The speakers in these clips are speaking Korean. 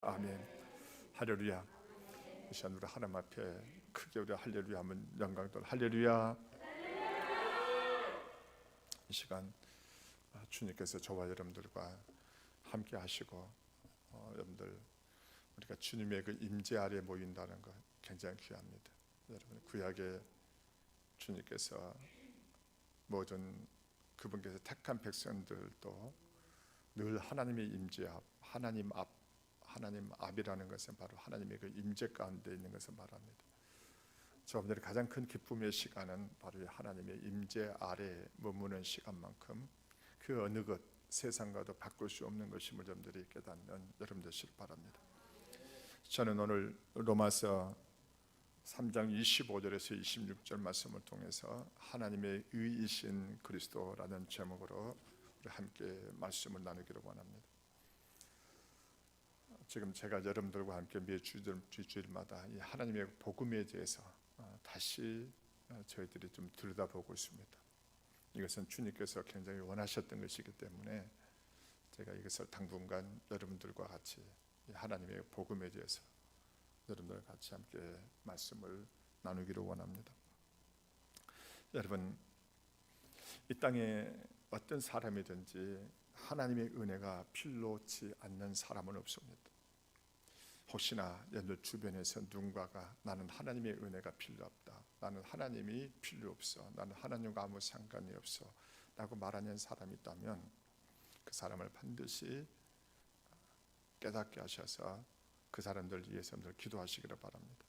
아멘. 할렐루야. 이 시간 우리 하나님 앞에 크게 우리 할렐루야 하면 영광들 할렐루야. 이 시간 주님께서 저와 여러분들과 함께 하시고 여러분들 우리가 주님의 그 임재 아래 모인다는 것 굉장히 귀합니다. 여러분 구약에 주님께서 모든 그분께서 택한 백성들도 늘 하나님의 임재 앞, 하나님 앞이라는 것은 바로 하나님의 그 임재 가운데 있는 것을 말합니다. 저분들의 가장 큰 기쁨의 시간은 바로 하나님의 임재 아래 머무는 시간만큼 그 어느 것 세상과도 바꿀 수 없는 것임을 여러분들이 깨닫는 여러분 되시길 바랍니다. 저는 오늘 로마서 3장 25절에서 26절 말씀을 통해서 하나님의 의이신 그리스도라는 제목으로 우리 함께 말씀을 나누기를 원합니다. 지금 제가 여러분들과 함께 매 주일마다 이 하나님의 복음에 대해서 다시 저희들이 좀 들여다보고 있습니다. 이것은 주님께서 굉장히 원하셨던 것이기 때문에 제가 이것을 당분간 여러분들과 같이 이 하나님의 복음에 대해서 여러분들과 같이 함께 말씀을 나누기를 원합니다. 여러분, 이 땅에 어떤 사람이든지 하나님의 은혜가 필요치 않는 사람은 없습니다. 혹시나 여러분 주변에서 누군가가 나는 하나님의 은혜가 필요 없다, 나는 하나님이 필요 없어, 나는 하나님과 아무 상관이 없어 라고 말하는 사람이 있다면 그 사람을 반드시 깨닫게 하셔서 그 사람들 위해서 여러분들 기도하시기를 바랍니다.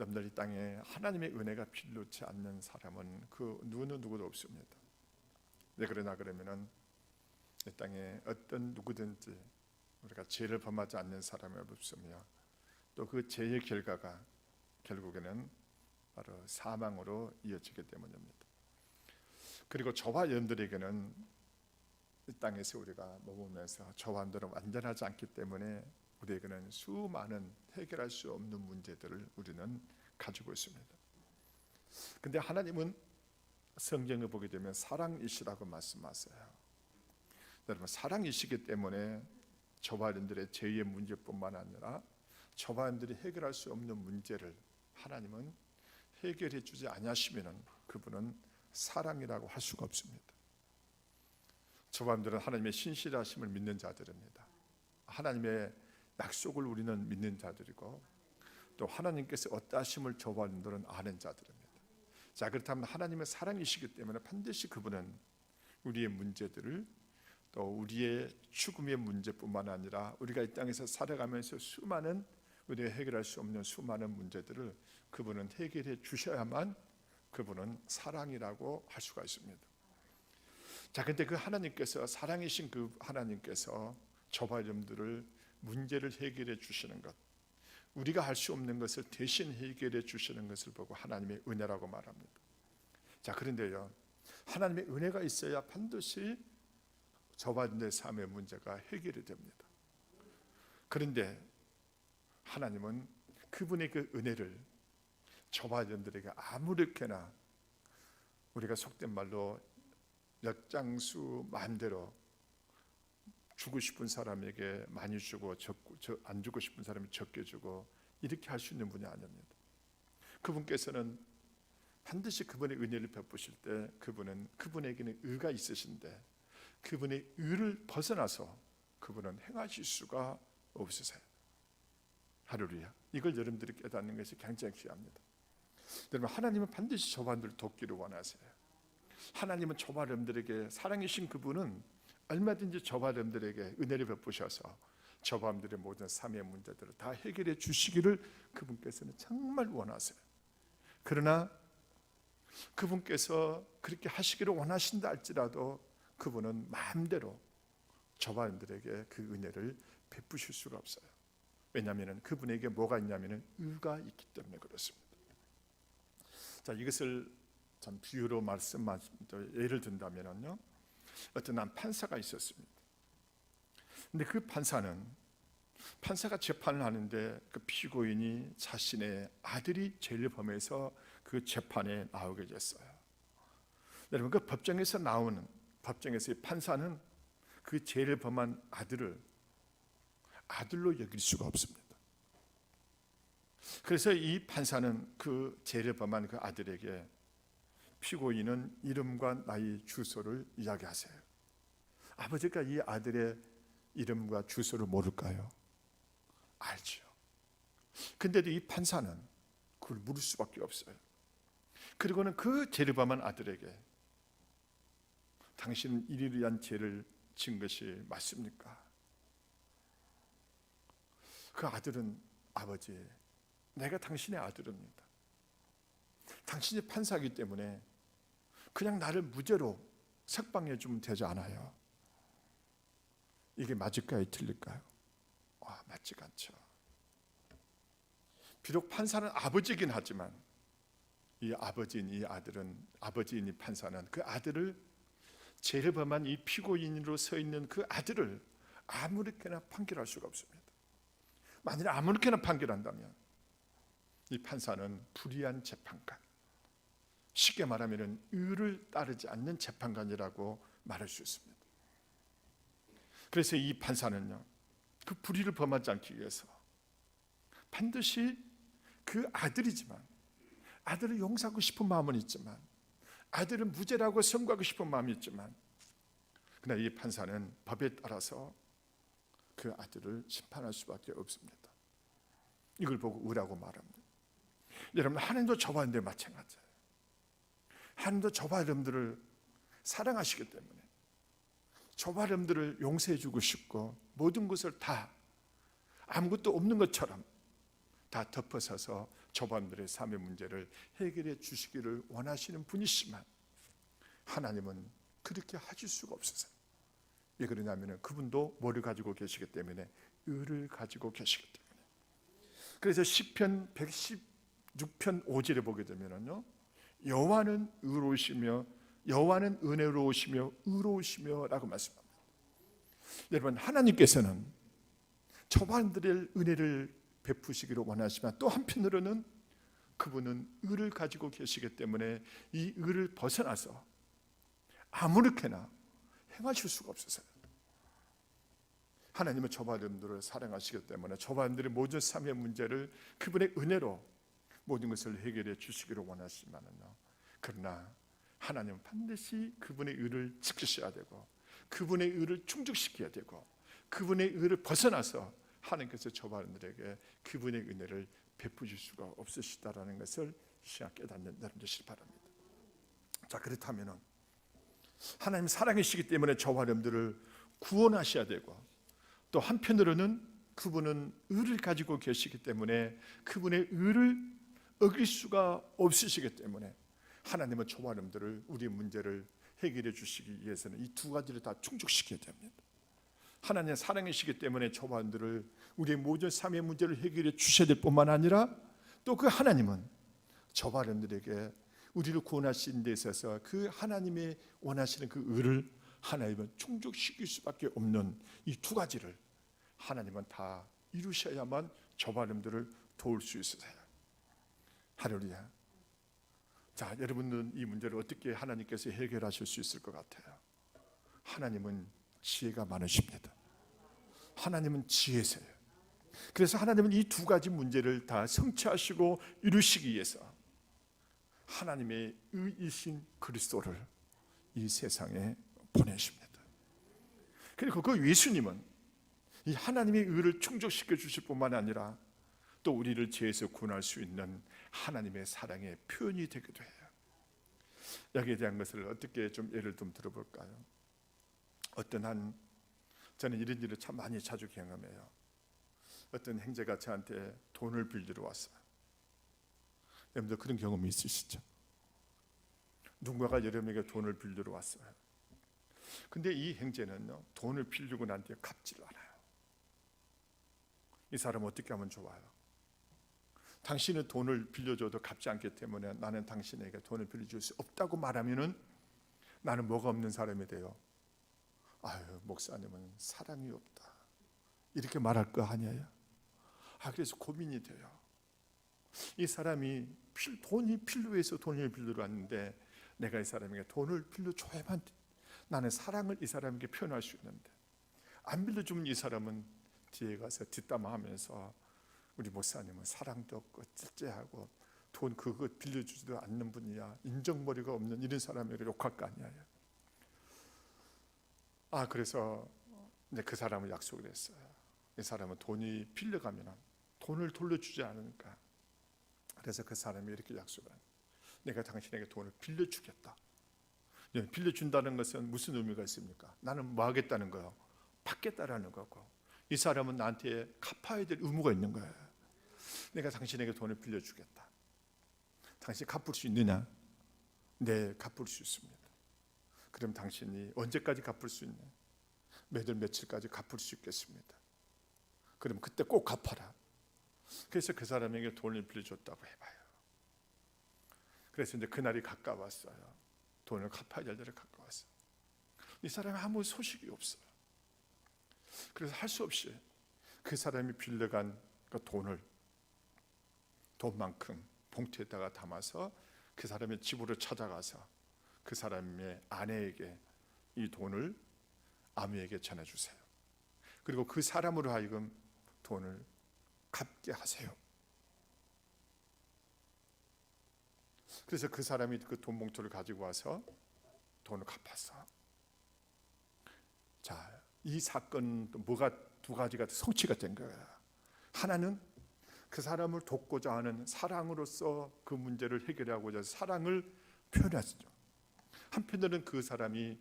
여러분들 이 땅에 하나님의 은혜가 필요치 않는 사람은 그 누구도 없습니다. 왜 그러나 그러면은 이 땅에 어떤 누구든지 우리가 죄를 범하지 않는 사람이 없으며 또 그 죄의 결과가 결국에는 바로 사망으로 이어지기 때문입니다. 그리고 저와 여러분들에게는 이 땅에서 우리가 머무면서 저와 여러분들은 완전하지 않기 때문에 우리에게는 수많은 해결할 수 없는 문제들을 우리는 가지고 있습니다. 근데 하나님은 성경을 보게 되면 사랑이시라고 말씀하세요. 여러분, 사랑이시기 때문에 저와 여러분들의 죄의 문제뿐만 아니라 저와 여러분들이 해결할 수 없는 문제를 하나님은 해결해 주지 아니하시면 그분은 사랑이라고 할 수가 없습니다. 저와 여러분들은 하나님의 신실하심을 믿는 자들입니다. 하나님의 약속을 우리는 믿는 자들이고 또 하나님께서 어떠하심을 저와 여러분들은 아는 자들입니다. 자, 그렇다면 하나님은 사랑이시기 때문에 반드시 그분은 우리의 문제들을 또 우리의 죽음의 문제뿐만 아니라 우리가 이 땅에서 살아가면서 수많은 우리가 해결할 수 없는 수많은 문제들을 그분은 해결해 주셔야만 그분은 사랑이라고 할 수가 있습니다. 자, 근데 그 하나님께서 사랑이신 그 하나님께서 저와 여러분들을 문제를 해결해 주시는 것, 우리가 할 수 없는 것을 대신 해결해 주시는 것을 보고 하나님의 은혜라고 말합니다. 자, 그런데요, 하나님의 은혜가 있어야 반드시 저와 내 삶의 문제가 해결이 됩니다. 그런데 하나님은 그분의 그 은혜를 저와 여러분들에게 아무렇게나 우리가 속된 말로 역장수 마음대로 주고 싶은 사람에게 많이 주고 안 주고 싶은 사람이 적게 주고 이렇게 할 수 있는 분이 아닙니다. 그분께서는 반드시 그분의 은혜를 베푸실 때 그분은 그분에게는 의가 있으신데 그분의 의를 벗어나서 그분은 행하실 수가 없으세요. 할렐루야. 이걸 여러분들이 깨닫는 것이 굉장히 귀합니다. 여러분, 하나님은 반드시 저와 여러분들을 돕기를 원하세요. 하나님은 저와 여러분들에게 사랑이신 그분은 얼마든지 저와 여러분들에게 은혜를 베푸셔서 저와 여러분들의 모든 삶의 문제들을 다 해결해 주시기를 그분께서는 정말 원하세요. 그러나 그분께서 그렇게 하시기를 원하신다 할지라도 그분은 마음대로 저와 여러분들에게 그 은혜를 베푸실 수가 없어요. 왜냐하면 그분에게 뭐가 있냐면 의가 있기 때문에 그렇습니다. 자, 이것을 참 비유로 예를 든다면요, 어떤 한 판사가 있었습니다. 근데 그 판사가 재판을 하는데 그 피고인이 자신의 아들이 죄를 범해서 그 재판에 나오게 됐어요. 여러분, 그 법정에서 이 판사는 그 죄를 범한 아들을 아들로 여길 수가 없습니다. 그래서 이 판사는 그 죄를 범한 그 아들에게 피고인은 이름과 나이, 주소를 이야기하세요. 아버지가 이 아들의 이름과 주소를 모를까요? 알죠. 근데도 이 판사는 그걸 물을 수밖에 없어요. 그리고는 그 죄를 범한 아들에게 당신은 이를 위한 죄를 진 것이 맞습니까? 그 아들은 아버지, 내가 당신의 아들입니다. 당신이 판사이기 때문에 그냥 나를 무죄로 석방해 주면 되지 않아요. 이게 맞을까요? 틀릴까요? 맞지가 않죠. 비록 판사는 아버지이긴 하지만 이 아버지인 이 아들은, 아버지인 이 판사는 그 아들을, 죄를 범한 이 피고인으로 서 있는 그 아들을 아무렇게나 판결할 수가 없습니다. 만일 아무렇게나 판결한다면 이 판사는 불의한 재판관, 쉽게 말하면 의를 따르지 않는 재판관이라고 말할 수 있습니다. 그래서 이 판사는요, 그 불의를 범하지 않기 위해서 반드시 그 아들이지만, 아들을 용서하고 싶은 마음은 있지만, 아들은 무죄라고 선고하고 싶은 마음이 있지만, 그러나 이 판사는 법에 따라서 그 아들을 심판할 수밖에 없습니다. 이걸 보고 의라고 말합니다. 여러분, 하나님도 저와 여러분들 마찬가지예요. 하나님도 저와 여러분들을 사랑하시기 때문에 저와 여러분들을 용서해 주고 싶고, 모든 것을 다 아무것도 없는 것처럼 다 덮어서서 저와 여러분들의 삶의 문제를 해결해 주시기를 원하시는 분이시지만, 하나님은 그렇게 하실 수가 없으세요. 왜 그러냐면 그분도 뭐를 가지고 계시기 때문에, 의를 가지고 계시기 때문에. 그래서 시편 116편 5절에 보게 되면요, 여호와는 의로우시며 여호와는 은혜로우시며 의로우시며라고 말씀합니다. 여러분, 하나님께서는 저반들의 은혜를 베푸시기를 원하시지만, 또 한편으로는 그분은 의를 가지고 계시기 때문에 이 의를 벗어나서 아무렇게나 행하실 수가 없으세요. 하나님은 저와 여러분들을 사랑하시기 때문에 저와 여러분들의 모든 삶의 문제를 그분의 은혜로 모든 것을 해결해 주시기를 원하시지만요, 그러나 하나님은 반드시 그분의 의를 지키셔야 되고, 그분의 의를 충족시켜야 되고, 그분의 의를 벗어나서 하나님께서 저와 여러분들에게 그분의 은혜를 베푸실 수가 없으시다라는 것을 시각 깨닫는 여러분 되시기 바랍니다. 자, 그렇다면은 하나님 사랑이시기 때문에 저와 여러분들을 구원하셔야 되고, 또 한편으로는 그분은 의를 가지고 계시기 때문에 그분의 의를 어길 수가 없으시기 때문에 하나님은 저와 여러분들을, 우리의 문제를 해결해 주시기 위해서는 이 두 가지를 다 충족시켜야 됩니다. 하나님의 사랑이시기 때문에 저와 여러분들을, 우리의 모든 삶의 문제를 해결해 주셔야 될 뿐만 아니라, 또 그 하나님은 저와 여러분들에게 우리를 구원하신 데 있어서 그 하나님의 원하시는 그 의를 하나님은 충족시킬 수밖에 없는 이 두 가지를 하나님은 다 이루셔야만 저와 여러분들을 도울 수 있으세요. 할렐루야. 자, 여러분은 이 문제를 어떻게 하나님께서 해결하실 수 있을 것 같아요? 하나님은 지혜가 많으십니다. 하나님은 지혜세요. 그래서 하나님은 이 두 가지 문제를 다 성취하시고 이루시기 위해서 하나님의 의이신 그리스도를 이 세상에 보내십니다. 그리고 그 예수님은 이 하나님의 의를 충족시켜 주실 뿐만 아니라 또 우리를 죄에서 구원할 수 있는 하나님의 사랑의 표현이 되기도 해요. 여기에 대한 것을 어떻게 좀 예를 좀 들어볼까요? 저는 이런 일을 참 많이 자주 경험해요. 어떤 형제가 저한테 돈을 빌리러 왔어요. 여러분들 그런 경험이 있으시죠? 누군가가 여러분에게 돈을 빌리러 왔어요. 근데 이 형제는요, 돈을 빌리고 난 뒤에 갚지를 않아요. 이 사람 어떻게 하면 좋아요? 당신은 돈을 빌려줘도 갚지 않기 때문에 나는 당신에게 돈을 빌려줄 수 없다고 말하면은 나는 뭐가 없는 사람이 돼요? 아유, 목사님은 사랑이 없다, 이렇게 말할 거 아니에요? 그래서 고민이 돼요. 이 사람이 돈이 필요해서 돈을 빌리러 왔는데, 내가 이 사람에게 돈을 빌려줘야만 나는 사랑을 이 사람에게 표현할 수 있는데, 안 빌려주면 이 사람은 뒤에 가서 뒷담화하면서 우리 목사님은 사랑도 없고 찔째하고 돈 그거 빌려주지도 않는 분이야, 인정머리가 없는 이런 사람에게 욕할 거 아니야. 그래서 이제 그 사람을 약속을 했어요. 이 사람은 돈이 빌려가면 돈을 돌려주지 않으니까. 그래서 그 사람이 이렇게 약속을 합니다. 내가 당신에게 돈을 빌려주겠다. 빌려준다는 것은 무슨 의미가 있습니까? 나는 뭐 하겠다는 거예요? 받겠다라는 거고, 이 사람은 나한테 갚아야 될 의무가 있는 거예요. 내가 당신에게 돈을 빌려주겠다. 당신 갚을 수 있느냐? 네, 갚을 수 있습니다. 그럼 당신이 언제까지 갚을 수 있냐? 몇 월 며칠까지 갚을 수 있겠습니다. 그럼 그때 꼭 갚아라. 그래서 그 사람에게 돈을 빌려줬다고 해봐요. 그래서 이제 그날이 가까웠어요. 돈을 갚아야 될 날이 가까웠어요. 이 사람이 아무 소식이 없어요. 그래서 할 수 없이 그 사람이 빌려간 그 돈만큼 봉투에다가 담아서 그 사람의 집으로 찾아가서 그 사람의 아내에게 이 돈을 아내에게 전해주세요. 그리고 그 사람으로 하여금 돈을 갚게 하세요. 그래서 그 사람이 그 돈 봉투를 가지고 와서 돈을 갚았어. 자, 이 사건은 뭐가 두 가지가 성취가 된 거야. 하나는 그 사람을 돕고자 하는 사랑으로서 그 문제를 해결하고자 해서 사랑을 표현했죠. 한편으로는 그 사람이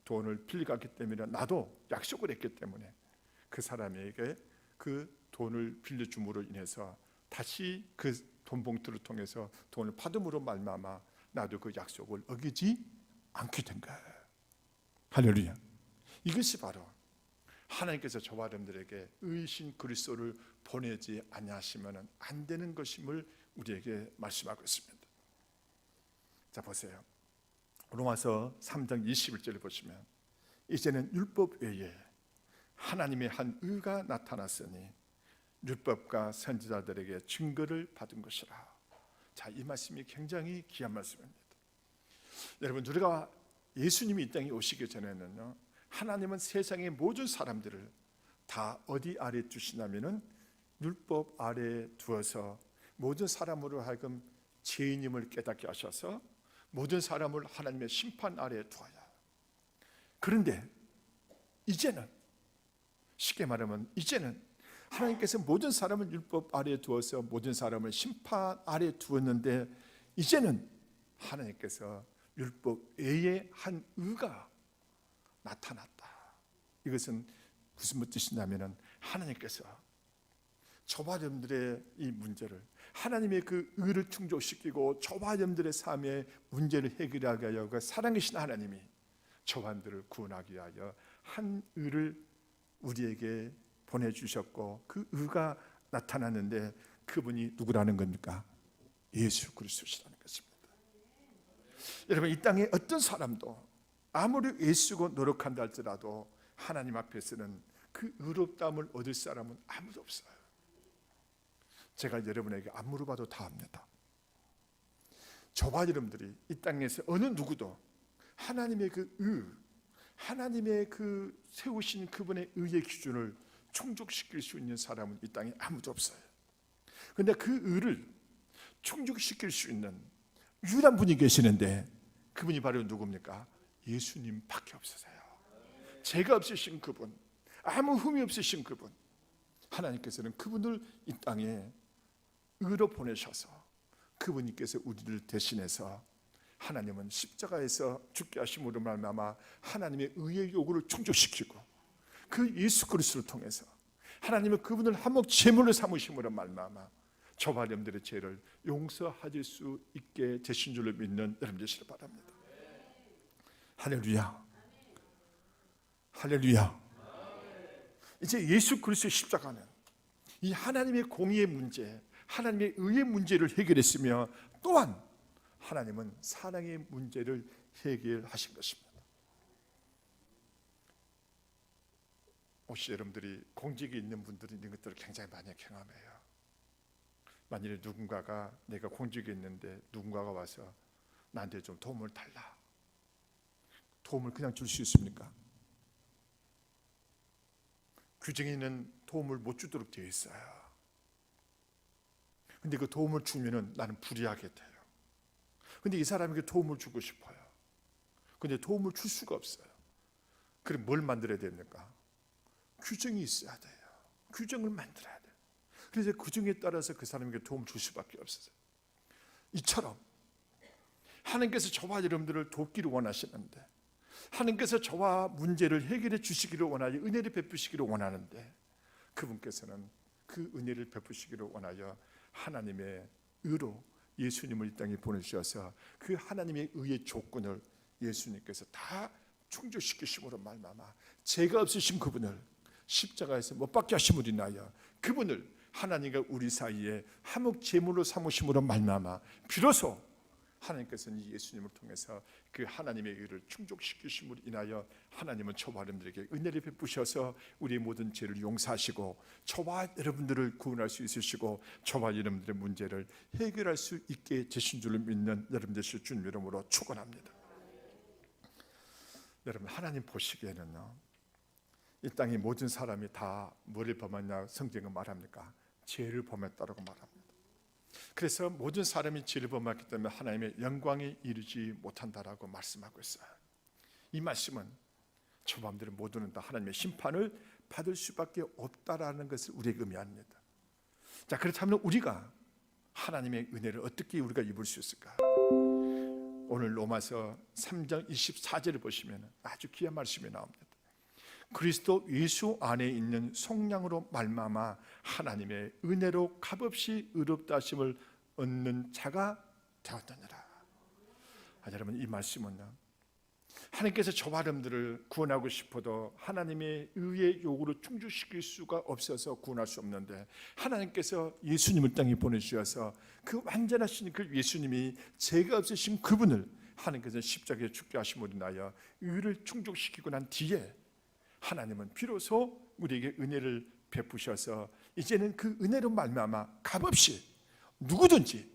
돈을 빌려갔기 때문에, 나도 약속을 했기 때문에 그 사람에게 그 돈을 빌려줌으로 인해서 다시 그 돈 봉투를 통해서 돈을 받음으로 말미암아 나도 그 약속을 어기지 않게 된 거예요. 할렐루야. 이것이 바로 하나님께서 저와 여러분들에게 의신 그리스도를 보내지 아니하시면 안 되는 것임을 우리에게 말씀하고 있습니다. 자, 보세요. 로마서 3장 21절을 보시면, 이제는 율법 외에 하나님의 한 의가 나타났으니 율법과 선지자들에게 증거를 받은 것이라. 자, 이 말씀이 굉장히 귀한 말씀입니다. 여러분, 우리가 예수님이 이 땅에 오시기 전에는요, 하나님은 세상의 모든 사람들을 다 어디 아래 두시냐면은 율법 아래에 두어서 모든 사람으로 하여금 죄인임을 깨닫게 하셔서 모든 사람을 하나님의 심판 아래에 두어야. 그런데 이제는, 쉽게 말하면 이제는 하나님께서 모든 사람을 율법 아래에 두어서 모든 사람을 심판 아래에 두었는데, 이제는 하나님께서 율법 외에 한 의가 나타났다. 이것은 무슨 뜻이냐면, 하나님께서 저와 여러분들의 이 문제를, 하나님의 그 의를 충족시키고 저와 여러분들의 삶의 문제를 해결하게 하여 그 사랑이신 하나님이 저와 여러분들을 구원하기 위하여 한 의를 우리에게 보내주셨고, 그 의가 나타났는데 그분이 누구라는 겁니까? 예수 그리스도시라는 것입니다. 여러분, 이 땅에 어떤 사람도 아무리 애쓰고 노력한다 할지라도 하나님 앞에서는 그 의롭다함을 얻을 사람은 아무도 없어요. 제가 여러분에게 안 물어봐도 다 압니다. 저와 여러분들이 이 땅에서 어느 누구도 하나님의 그 의, 하나님의 그 세우신 그분의 의의 기준을 충족시킬 수 있는 사람은 이 땅에 아무도 없어요. 그런데 그 의를 충족시킬 수 있는 유일한 분이 계시는데, 그분이 바로 누굽니까? 예수님밖에 없으세요. 죄가 없으신 그분, 아무 흠이 없으신 그분, 하나님께서는 그분을 이 땅에 의로 보내셔서 그분께서 우리를 대신해서, 하나님은 십자가에서 죽게 하심으로 말미암아 하나님의 의의 요구를 충족시키고, 그 예수 그리스도를 통해서 하나님은 그분을 한몫 제물로 삼으심으로 말미암아 저와 여러분들의 죄를 용서하실 수 있게 되신 줄로 믿는 여러분 되시길 바랍니다. 할렐루야, 할렐루야. 이제 예수 그리스도의 십자가는 이 하나님의 공의의 문제, 하나님의 의의 문제를 해결했으며, 또한 하나님은 사랑의 문제를 해결하신 것입니다. 혹시 여러분들이 공직에 있는 분들이 있는 것들을 굉장히 많이 경험해요. 만일에 누군가가, 내가 공직에 있는데 누군가가 와서 나한테 좀 도움을 달라, 도움을 그냥 줄 수 있습니까? 규정에는 도움을 못 주도록 되어 있어요. 근데 그 도움을 주면은 나는 불이하게 돼요. 근데 이 사람에게 도움을 주고 싶어요. 근데 도움을 줄 수가 없어요. 그럼 뭘 만들어야 됩니까? 규정이 있어야 돼요. 규정을 만들어야 돼요. 그래서 규정에 따라서 그 사람에게 도움을 줄 수밖에 없어요. 이처럼 하나님께서 저와 여러분들을 돕기를 원하시는데, 하나님께서 저와 문제를 해결해 주시기를 원하여 은혜를 베푸시기를 원하는데, 그분께서는 그 은혜를 베푸시기를 원하여 하나님의 의로 예수님을 이 땅에 보내주셔서 그 하나님의 의의 조건을 예수님께서 다 충족시키심으로 말미암아 죄가 없으신 그분을 십자가에서 못 박게 하심으로 인하여 그분을 하나님과 우리 사이에 화목 제물로 삼으심으로 말미암아 비로소 하나님께서는 이 예수님을 통해서 그 하나님의 의를 충족시키심으로 인하여 하나님은 저와 여러분들에게 은혜를 베푸셔서 우리의 모든 죄를 용서하시고 저와 여러분들을 구원할 수 있으시고 저와 여러분들의 문제를 해결할 수 있게 되신 줄을 믿는 여러분 되실 주님 이름으로 축원합니다. 여러분, 하나님 보시기에는요, 이 땅의 모든 사람이 다 뭐를 범했냐 성경은 말합니까? 죄를 범했다라고 말합니다. 그래서 모든 사람이 죄를 범했기 때문에 하나님의 영광에 이르지 못한다라고 말씀하고 있어요. 이 말씀은 저와 여러분들 모두는 다 하나님의 심판을 받을 수밖에 없다라는 것을 우리에게 의미합니다. 자, 그렇다면 우리가 하나님의 은혜를 어떻게 우리가 입을 수 있을까? 오늘 로마서 3장 24절을 보시면 아주 귀한 말씀이 나옵니다. 그리스도 예수 안에 있는 속량으로 말미암아 하나님의 은혜로 값없이 의롭다 하심을 얻는 자가 되었느니라. 여러분, 이 말씀은요, 하나님께서 저와 여러분들을 구원하고 싶어도 하나님의 의의 요구를 충족시킬 수가 없어서 구원할 수 없는데, 하나님께서 예수님을 땅에 보내주셔서 그 완전하신 그 예수님이 죄가 없으신 그분을 하나님께서 십자가에 죽게 하심으로 인하여 의를 충족시키고 난 뒤에 하나님은 비로소 우리에게 은혜를 베푸셔서 이제는 그 은혜로 말미암아 값없이 누구든지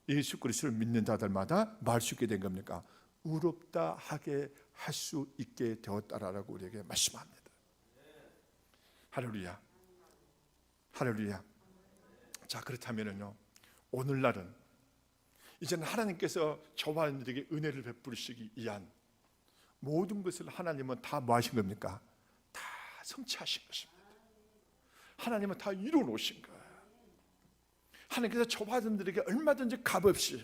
예수 그리스도를 믿는 자들마다 말 수 있게 된 겁니까? 의롭다 하게 할 수 있게 되었다라고 우리에게 말씀합니다. 할렐루야, 할렐루야. 자, 그렇다면은요, 오늘날은 이제는 하나님께서 저와 여러분들에게 은혜를 베푸시기 위한 모든 것을 하나님은 다 뭐 하신 겁니까? 다 성취하신 것입니다. 하나님은 다 이루어 놓으신 거예요. 하나님께서 저와 여러분들에게 얼마든지 값없이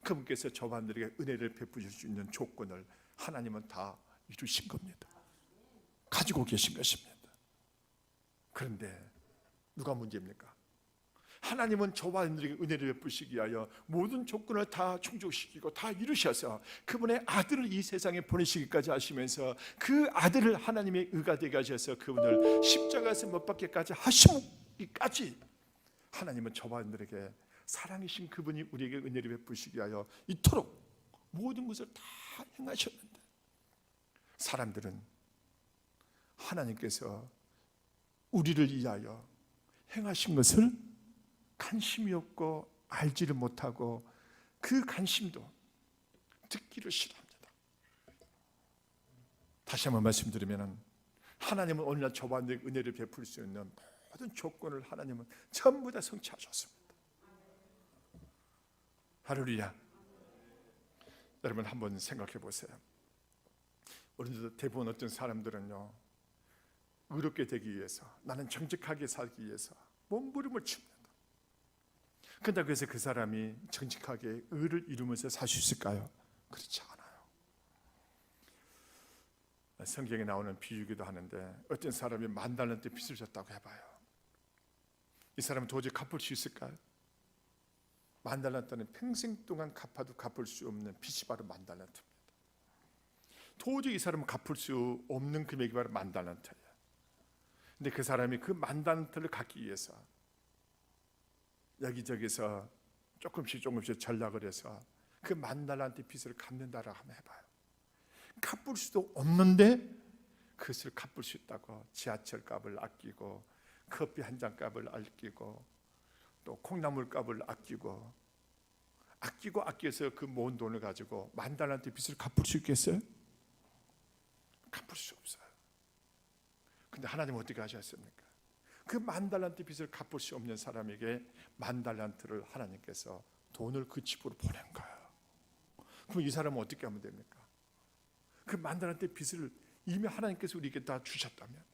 그분께서 저와 여러분들에게 은혜를 베푸실 수 있는 조건을 하나님은 다 이루신 겁니다. 가지고 계신 것입니다. 그런데 누가 문제입니까? 하나님은 저와 여러분들에게 은혜를 베푸시기 위하여 모든 조건을 다 충족시키고 다 이루셔서 그분의 아들을 이 세상에 보내시기까지 하시면서 그 아들을 하나님의 의가 되게 하셔서 그분을 십자가에서 못 박게까지 하시기까지 하나님은 저와 여러분들에게 사랑이신 그분이 우리에게 은혜를 베푸시기 위하여 이토록 모든 것을 다 행하셨는데, 사람들은 하나님께서 우리를 위하여 행하신 것을 관심이 없고 알지를 못하고 그 관심도 듣기를 싫어합니다. 다시 한번 말씀드리면 하나님은 오늘날 저와 여러분에게 은혜를 베풀 수 있는 모든 조건을 하나님은 전부 다 성취하셨습니다. 할렐루야. 여러분, 한번 생각해 보세요. 우리도 대부분 어떤 사람들은요, 의롭게 되기 위해서, 나는 정직하게 살기 위해서 몸부림을 칩니다. 그런데 그래서 그 사람이 정직하게 의를 이루면서 살 수 있을까요? 그렇지 않아요. 성경에 나오는 비유기도 하는데, 어떤 사람이 10,000달란트 빚을 졌다고 해봐요. 이 사람은 도저히 갚을 수 있을까요? 10,000달란트는 평생 동안 갚아도 갚을 수 없는 빚이 바로 10,000달란트입니다. 도저히 이 사람은 갚을 수 없는 금액이 바로 10,000달란트예요. 근데 그 사람이 그 10,000달란트를 갚기 위해서 여기저기서 조금씩 전략을 해서 그 10,000달란트 빚을 갚는다라 하면 해봐요. 갚을 수도 없는데 그것을 갚을 수 있다고 지하철 값을 아끼고 커피 한 잔 값을 아끼고 또 콩나물 값을 아껴서 그 모은 돈을 가지고 10,000달란트 빚을 갚을 수 있겠어요? 갚을 수 없어요. 근데 하나님은 어떻게 하셨습니까? 그 10,000달란트 빚을 갚을 수 없는 사람에게 10,000달란트를 하나님께서 돈을 그 집으로 보낸 거예요. 그럼 이 사람은 어떻게 하면 됩니까? 그 10,000달란트 빚을 이미 하나님께서 우리에게 다 주셨다면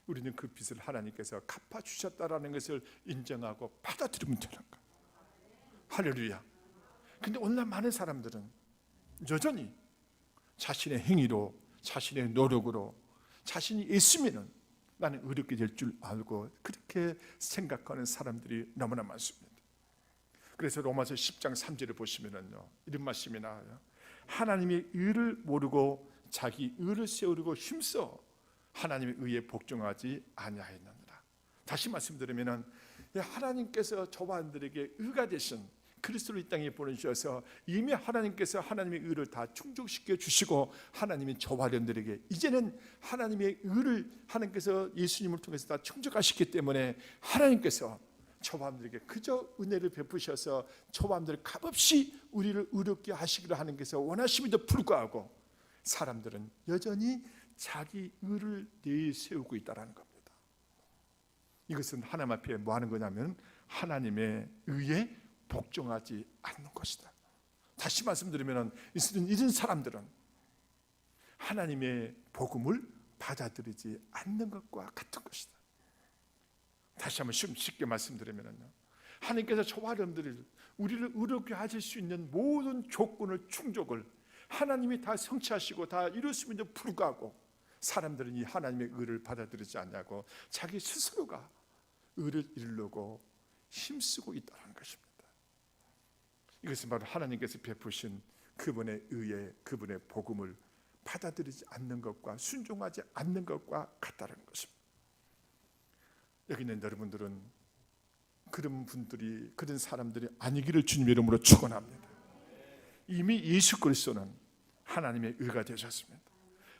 우리는 그 빚을 하나님께서 갚아주셨다라는 것을 인정하고 받아들이면 되는 거예요. 할렐루야. 근데 오늘날 많은 사람들은 여전히 자신의 행위로, 자신의 노력으로, 자신이 예수 믿는 나는 의롭게 될 줄 알고 그렇게 생각하는 사람들이 너무나 많습니다. 그래서 로마서 10장 3절을 보시면은요, 이런 말씀이 나와요. 하나님의 의를 모르고 자기 의를 세우려고 힘써 하나님의 의에 복종하지 아니하였느니라. 다시 말씀드리면은 하나님께서 저와 여러분들에게 의가 되신 그리스도를 이 땅에 보내주셔서 이미 하나님께서 하나님의 의를 다 충족시켜 주시고 하나님이 저와 여러분들에게 이제는 하나님의 의를 하나님께서 예수님을 통해서 다 충족하셨기 때문에 하나님께서 저와 여러분들에게 그저 은혜를 베푸셔서 저와 여러분들 값없이 우리를 의롭게 하시기를 하나님께서 원하심에도 불구하고 사람들은 여전히 자기 의를 내세우고 있다는 겁니다. 이것은 하나님 앞에 뭐 하는 거냐면 하나님의 의에 복종하지 않는 것이다. 다시 말씀드리면 이런 사람들은 하나님의 복음을 받아들이지 않는 것과 같은 것이다. 다시 한번 쉽게 말씀드리면요, 하나님께서 저와 여러분들을 우리를 의롭게 하실 수 있는 모든 조건을 충족을 하나님이 다 성취하시고 다 이루심에도 불구하고 사람들은 이 하나님의 의를 받아들이지 않냐고 자기 스스로가 의를 이루려고 힘쓰고 있다는 것입니다. 이것은 바로 하나님께서 베푸신 그분의 의에 그분의 복음을 받아들이지 않는 것과 순종하지 않는 것과 같다는 것입니다. 여기 있는 여러분들은 그런 분들이, 그런 사람들이 아니기를 주님 이름으로 축원합니다. 이미 예수 그리스도는 하나님의 의가 되셨습니다.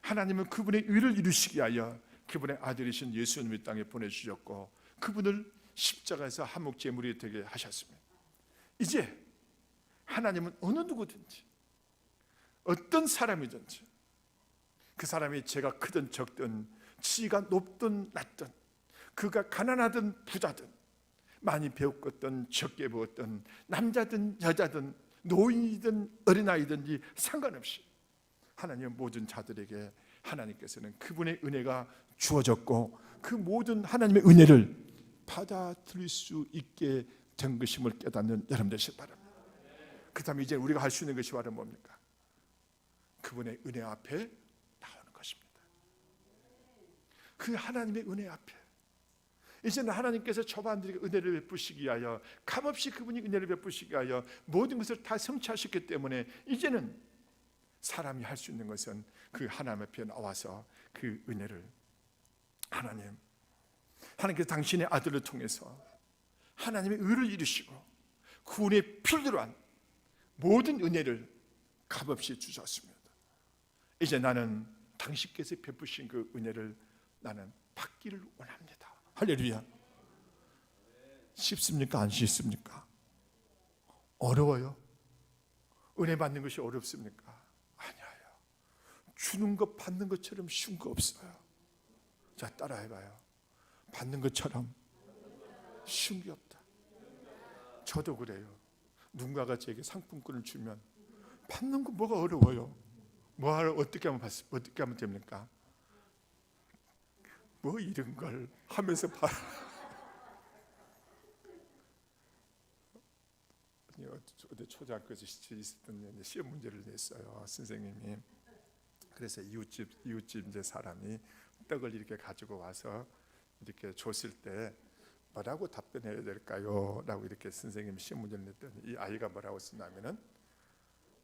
하나님은 그분의 의를 이루시기 위하여 그분의 아들이신 예수님을 이 땅에 보내주셨고 그분을 십자가에서 한몫제물이 되게 하셨습니다. 이제 하나님은 어느 누구든지 어떤 사람이든지 그 사람이 죄가 크든 적든 지위가 높든 낮든 그가 가난하든 부자든 많이 배웠든 적게 배웠든 남자든 여자든 노인이든 어린아이든지 상관없이 하나님은 모든 자들에게 하나님께서는 그분의 은혜가 주어졌고 그 모든 하나님의 은혜를 받아들일 수 있게 된 것임을 깨닫는 여러분 되시기 바랍니다. 그 다음에 이제 우리가 할 수 있는 것이 바로 뭡니까? 그분의 은혜 앞에 나오는 것입니다. 그 하나님의 은혜 앞에 이제는 하나님께서 저와 여러분들에게 은혜를 베푸시기 위하여 값없이 그분이 은혜를 베푸시기 위하여 모든 것을 다 성취하셨기 때문에 이제는 사람이 할 수 있는 것은 그 하나님 앞에 나와서 그 은혜를 하나님께서 당신의 아들을 통해서 하나님의 의를 이루시고 구원의 필요로 한 모든 은혜를 값없이 주셨습니다. 이제 나는 당신께서 베푸신 그 은혜를 나는 받기를 원합니다. 할렐루야. 쉽습니까? 안 쉽습니까? 어려워요? 은혜 받는 것이 어렵습니까? 아니에요. 주는 것 받는 것처럼 쉬운 거 없어요. 자, 따라해봐요. 받는 것처럼 쉬운 게 없다. 저도 그래요. 누군가가 제게 상품권을 주면 받는 거 뭐가 어려워요? 어떻게 하면 됩니까? 뭐 이런 걸 하면서 어디 초등학교에서 있었던 시험 문제를 냈어요. 선생님이. 그래서 이웃집 이제 사람이 떡을 이렇게 가지고 와서 이렇게 줬을 때 뭐라고 답변해야 될까요? 라고 이렇게 선생님이 시험 문제를 냈더니 이 아이가 뭐라고 썼냐면은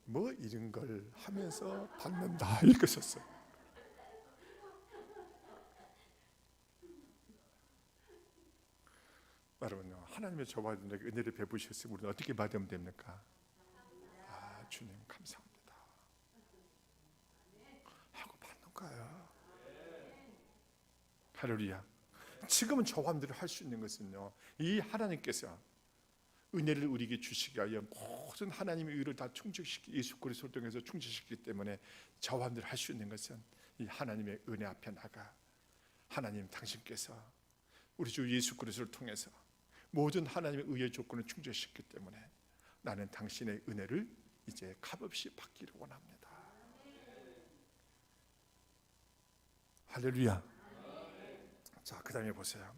뭐 이런 걸 하면서 받는다 이렇게 썼어요. 여러분요, 하나님의 저와 여러분에게 은혜를 베푸셨으면 우리는 어떻게 받으면 됩니까? 주님 감사합니다 하고 받는 거예요. 할렐루야. 지금은 저와 여러분들이 할 수 있는 것은요, 이 하나님께서 은혜를 우리에게 주시기 위하여 모든 하나님의 의를 다 충족시키 예수 그리스도를 통해서 충족시키기 때문에 저와 여러분들이 할 수 있는 것은 이 하나님의 은혜 앞에 나가 하나님, 당신께서 우리 주 예수 그리스도를 통해서 모든 하나님의 의의 조건을 충족시켰기 때문에 나는 당신의 은혜를 이제 값없이 받기를 원합니다. 할렐루야. 자, 그 다음에 보세요.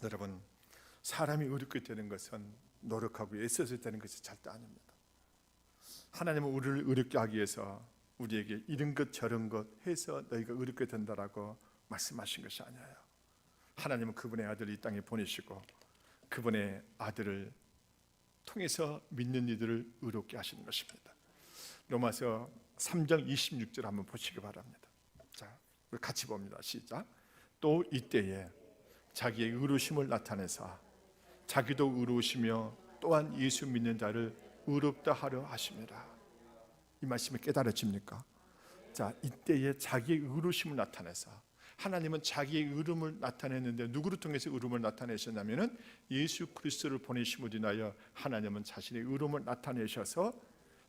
여러분, 사람이 의롭게 되는 것은 노력하고 애써서 되는 것이 절대 아닙니다. 하나님은 우리를 의롭게 하기 위해서 우리에게 이런 것 저런 것 해서 너희가 의롭게 된다라고 말씀하신 것이 아니에요. 하나님은 그분의 아들을 이 땅에 보내시고 그분의 아들을 통해서 믿는 이들을 의롭게 하시는 것입니다. 로마서 3장 26절 한번 보시기 바랍니다. 자, 같이 봅니다. 시작. 또 이때에 자기의 의로우심을 나타내사 자기도 의로우시며 또한 예수 믿는 자를 의롭다 하려 하심이라. 이 말씀이 깨달아집니까? 자, 이때에 자기의 의로우심을 나타내사, 하나님은 자기의 의로움을 나타냈는데 누구를 통해서 의로움을 나타내셨냐면은 예수 그리스도를 보내심으로 인하여 하나님은 자신의 의로움을 나타내셔서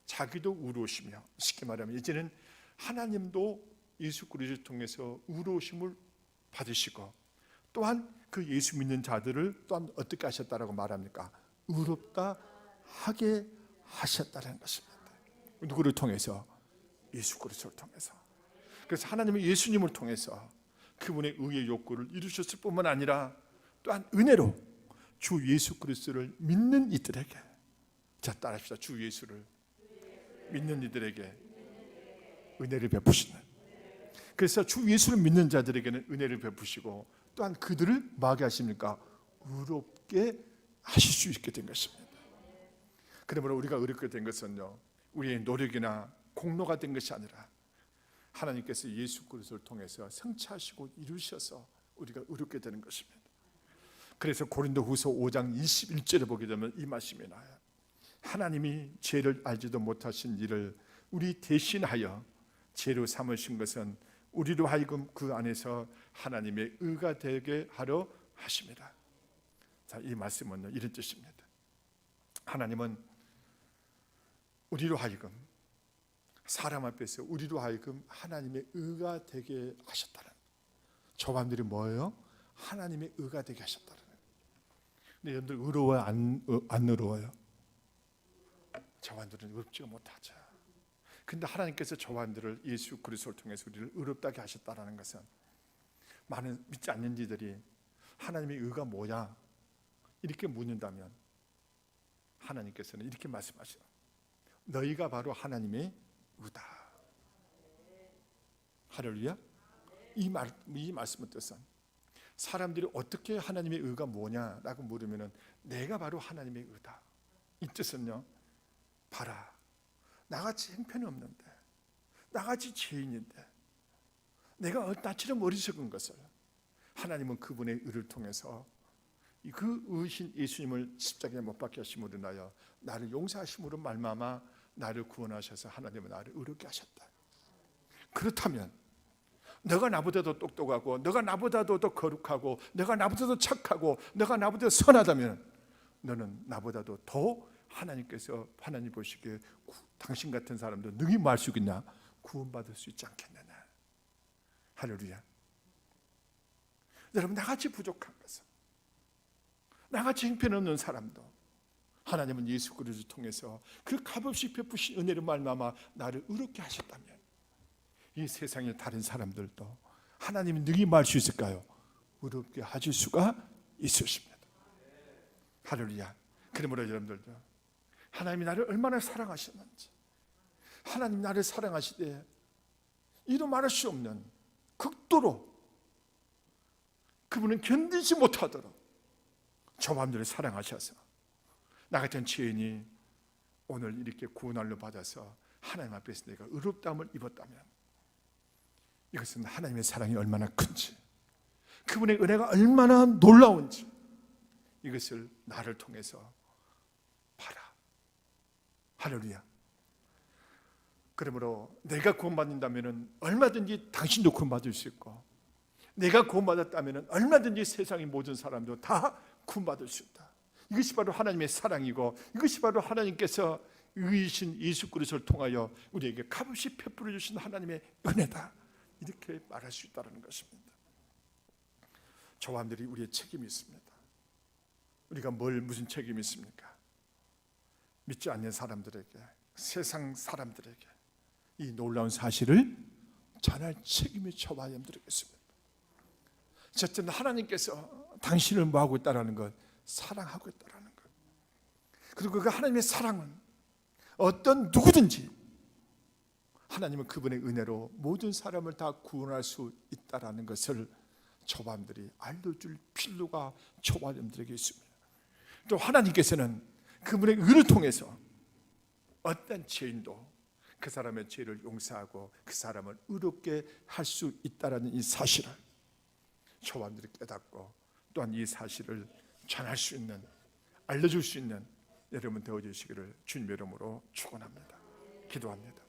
자기도 의로우시며, 쉽게 말하면 이제는 하나님도 예수 그리스도를 통해서 의로우심을 받으시고 또한 그 예수 믿는 자들을 또한 어떻게 하셨다라고 말합니까? 의롭다 하게 하셨다는 것입니다. 누구를 통해서? 예수 그리스도를 통해서. 그래서 하나님은 예수님을 통해서 그분의 의의 욕구를 이루셨을 뿐만 아니라 또한 은혜로 주 예수 그리스도를 믿는 이들에게, 자 따라합시다. 주 예수를 믿는 이들에게 은혜를 베푸시는, 그래서 주 예수를 믿는 자들에게는 은혜를 베푸시고 또한 그들을 뭐하게 하십니까? 의롭게 하실 수 있게 된 것입니다. 그러므로 우리가 의롭게 된 것은요, 우리의 노력이나 공로가 된 것이 아니라 하나님께서 예수 그리스도를 통해서 성취하시고 이루셔서 우리가 의롭게 되는 것입니다. 그래서 고린도후서 5장 21절에 보게 되면 이 말씀이 나와요. 하나님이 죄를 알지도 못하신 이를 우리 대신하여 죄로 삼으신 것은 우리로 하여금 그 안에서 하나님의 의가 되게 하려 하심이라. 자, 이 말씀은 이런 뜻입니다. 하나님은 우리로 하여금, 사람 앞에서 우리로 하여금 하나님의 의가 되게 하셨다는, 저 사람들이 뭐예요? 하나님의 의가 되게 하셨다는. 근데 여러분들 의로워요? 안 의로워요? 저 사람들은 의롭지가 못하죠. 근데 하나님께서 저 사람들을 예수 그리스도를 통해서 우리를 의롭다게 하셨다는 것은, 많은 믿지 않는 이들이 하나님의 의가 뭐냐 이렇게 묻는다면 하나님께서는 이렇게 말씀하시죠. 너희가 바로 하나님의 의다. 할렐루야. 이 말씀의 뜻은, 사람들이 어떻게 하나님의 의가 뭐냐라고 물으면은 내가 바로 하나님의 의다. 이 뜻은요, 봐라, 나같이 형편이 없는데, 나같이 죄인인데, 내가 나처럼 어리석은 것을 하나님은 그분의 의를 통해서 그 의신 예수님을 십자가에 못 박혀 하심으로 인하여 나를 용서하심으로 말미암아 나를 구원하셔서 하나님은 나를 의롭게 하셨다. 그렇다면 너가 나보다도 똑똑하고, 너가 나보다도 더 거룩하고, 너가 나보다도 착하고, 너가 나보다 선하다면 너는 나보다도 더 하나님께서, 하나님 보시기에 당신 같은 사람도 능히 뭐 할 수 있겠냐? 구원받을 수 있지 않겠느냐. 할렐루야. 여러분, 나같이 부족한 것은, 나같이 형편없는 사람도 하나님은 예수 그리스도를 통해서 그 값없이 베푸신 은혜를 말미암아 나를 의롭게 하셨다면 이 세상의 다른 사람들도 하나님이 능히 뭐 할 수 있을까요? 의롭게 하실 수가 있으십니다. 할렐루야. 그러므로 여러분들도 하나님이 나를 얼마나 사랑하셨는지, 하나님 나를 사랑하시되 이루 말할 수 없는 극도로 그분은 견디지 못하도록 저 마음들을 사랑하셔서 나 같은 죄인이 오늘 이렇게 구원을 받아서 하나님 앞에서 내가 의롭다함을 입었다면 이것은 하나님의 사랑이 얼마나 큰지, 그분의 은혜가 얼마나 놀라운지 이것을 나를 통해서 봐라. 할렐루야. 그러므로 내가 구원받는다면 얼마든지 당신도 구원받을 수 있고, 내가 구원받았다면 얼마든지 세상의 모든 사람도 다 구원받을 수 있다. 이것이 바로 하나님의 사랑이고, 이것이 바로 하나님께서 의이신 예수 그리스도를 통하여 우리에게 값없이 베풀어 주신 하나님의 은혜다. 이렇게 말할 수 있다는 것입니다. 조함들이 우리의 책임이 있습니다. 우리가 무슨 책임이 있습니까? 믿지 않는 사람들에게, 세상 사람들에게 이 놀라운 사실을 전할 책임이 저와 여러분들에게 있습니다. 어쨌든 하나님께서 당신을 뭐하고 있다는 것, 사랑하고 있다는 것. 그리고 그 하나님의 사랑은 어떤 누구든지 하나님은 그분의 은혜로 모든 사람을 다 구원할 수 있다는 것을 저밤들이 알려줄 필요가 저와 여러분들에게 있습니다. 또 하나님께서는 그분의 의를 통해서 어떤 죄인도 그 사람의 죄를 용서하고 그 사람을 의롭게 할 수 있다는 이 사실을 저와 여러분들이 깨닫고 또한 이 사실을 전할 수 있는, 알려줄 수 있는 여러분 되어주시기를 주님의 이름으로 축원합니다. 기도합니다.